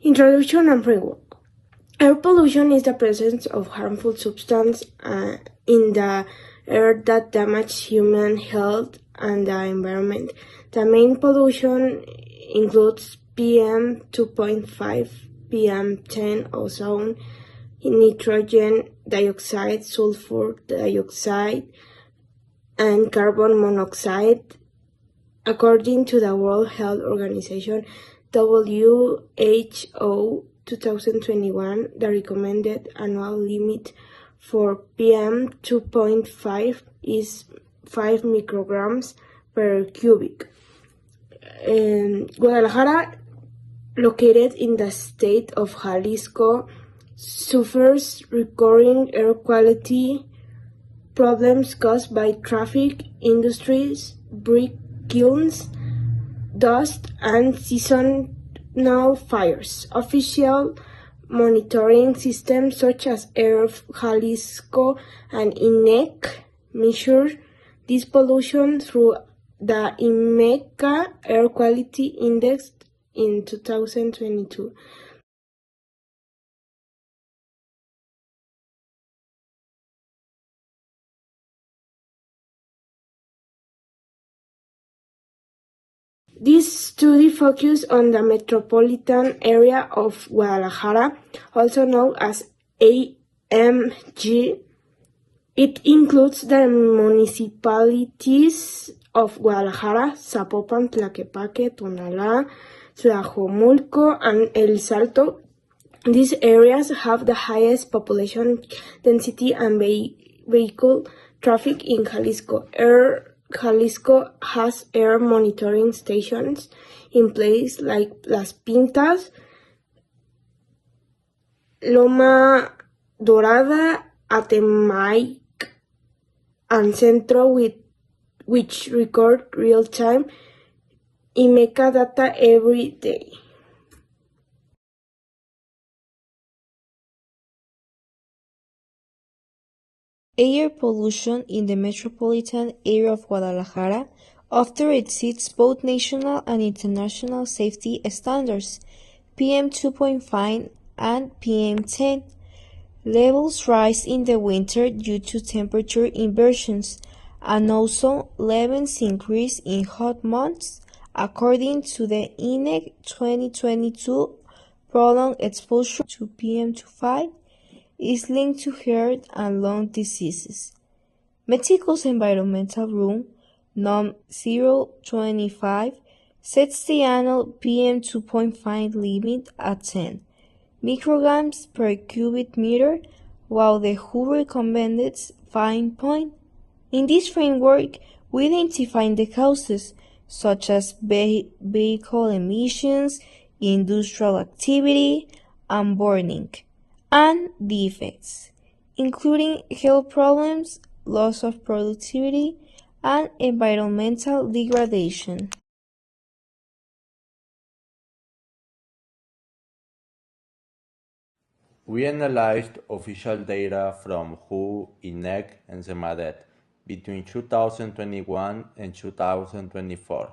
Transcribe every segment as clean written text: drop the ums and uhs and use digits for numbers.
Introduction and framework. Air pollution is the presence of harmful substances in the air that damage human health and the environment. The main pollution includes PM 2.5, PM 10, ozone, nitrogen dioxide, sulfur dioxide, and carbon monoxide. According to the World Health Organization, WHO 2021, the recommended annual limit for PM 2.5 is 5 micrograms per cubic. Guadalajara, located in the state of Jalisco, suffers recurring air quality problems caused by traffic, industries, brick kilns, dust, and seasonal fires. Official monitoring systems such as Air Jalisco and INEC measure this pollution through the IMECA Air Quality Index in 2022. This study focused on the metropolitan area of Guadalajara, also known as AMG. It includes the municipalities of Guadalajara, Zapopan, Tlaquepaque, Tonalá, Tlajomulco, and El Salto. These areas have the highest population density and vehicle traffic in Jalisco. Air Jalisco has air monitoring stations in place like Las Pintas, Loma Dorada, Atemaic, and Centro, which record real-time IMECA data every day. Air pollution in the metropolitan area of Guadalajara often exceeds both national and international safety standards, PM 2.5 and PM 10. Levels rise in the winter due to temperature inversions, and also levels increase in hot months. According to the INEC 2022, prolonged exposure to PM2.5 is linked to heart and lung diseases. Mexico's Environmental Room, NOM 025, sets the annual PM 2.5 limit at 10 micrograms per cubic meter, while the WHO recommended 5 point. In this framework, we identify the causes, such as vehicle emissions, industrial activity, and burning, and the effects, including health problems, loss of productivity, and environmental degradation. We analyzed official data from WHO, INEC, and SEMADET between 2021 and 2024.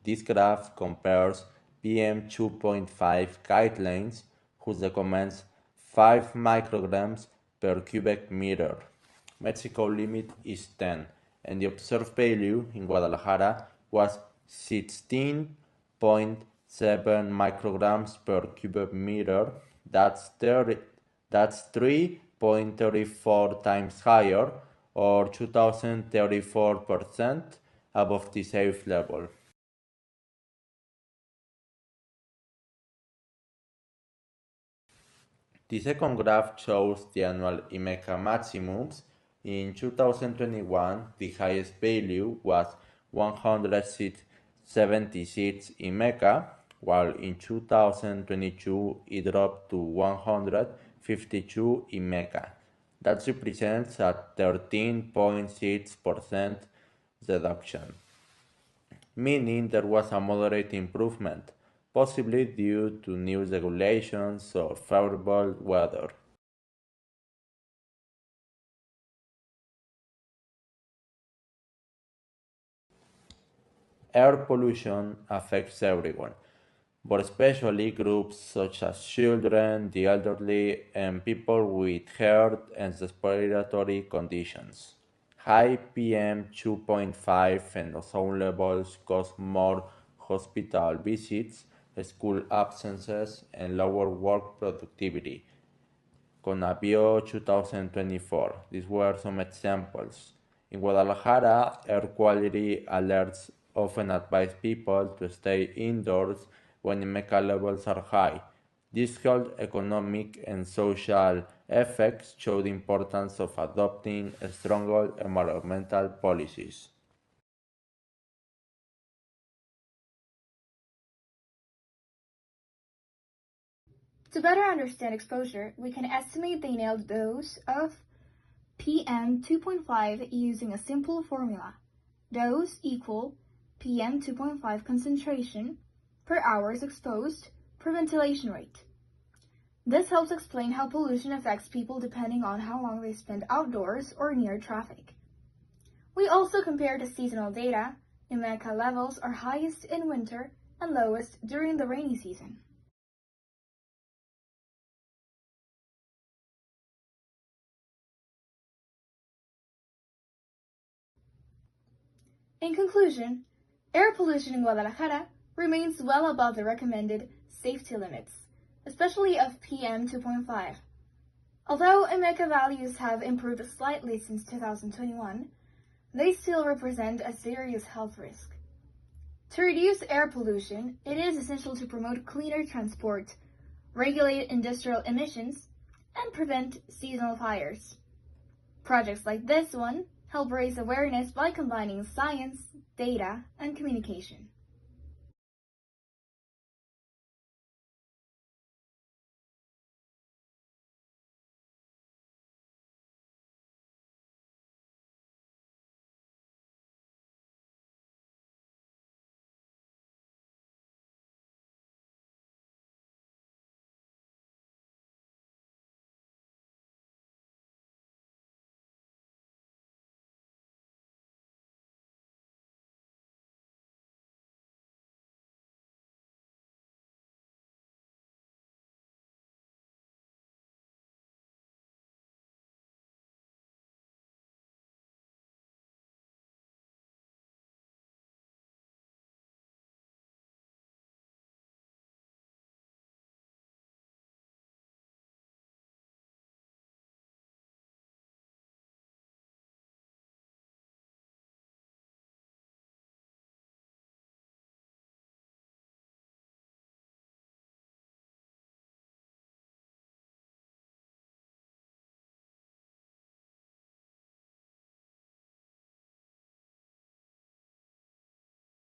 This graph compares PM 2.5 guidelines, which recommends 5 micrograms per cubic meter. Mexico limit is 10, and the observed value in Guadalajara was 16.7 micrograms per cubic meter. That's 3.34 times higher, or 2,034% above the safe level. The second graph shows the annual IMECA maximums. In 2021, the highest value was 176 IMECA, while in 2022 it dropped to 152 IMECA. That represents a 13.6% reduction, meaning there was a moderate improvement, possibly due to new regulations or favorable weather. Air pollution affects everyone, but especially groups such as children, the elderly, and people with heart and respiratory conditions. High PM2.5 and ozone levels cause more hospital visits, school absences, and lower work productivity. Conavio 2024. These were some examples. In Guadalajara, air quality alerts often advise people to stay indoors when MECA levels are high. These health, economic, and social effects show the importance of adopting stronger environmental policies. To better understand exposure, we can estimate the inhaled dose of PM 2.5 using a simple formula. Dose equal PM 2.5 concentration per hours exposed per ventilation rate. This helps explain how pollution affects people depending on how long they spend outdoors or near traffic. We also compared seasonal data. MECA levels are highest in winter and lowest during the rainy season. In conclusion, air pollution in Guadalajara remains well above the recommended safety limits, especially of PM 2.5. Although MECA values have improved slightly since 2021, they still represent a serious health risk. To reduce air pollution, it is essential to promote cleaner transport, regulate industrial emissions, and prevent seasonal fires. Projects like this one help raise awareness by combining science, data, and communication.